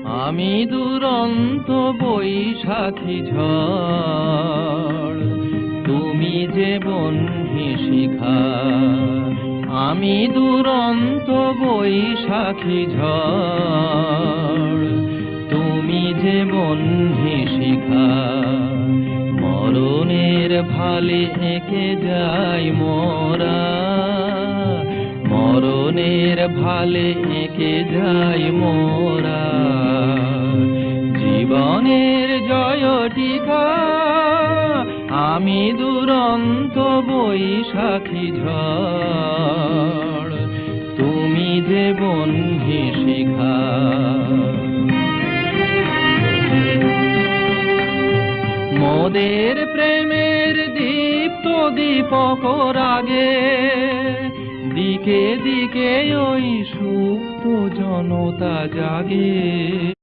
আমি দুরন্ত বৈশাখী ঝড়, তুমি যে বহ্নি শিখা। আমি দুরন্ত বৈশাখী ঝড়, তুমি যে বহ্নি শিখা। মরণের ভালে এঁকে যাই মোরা, মরণের ভালে এঁকে যাই মোরা। জীবনের জয় টিকা, আমি দুরন্ত বৈশাখী ঝড়, তুমি যে বহ্নি শিখা। মোদের প্রেমের দীপ্ত দীপক রাগে, দিকে দিকে ওই সুপ্ত জনতা জাগে।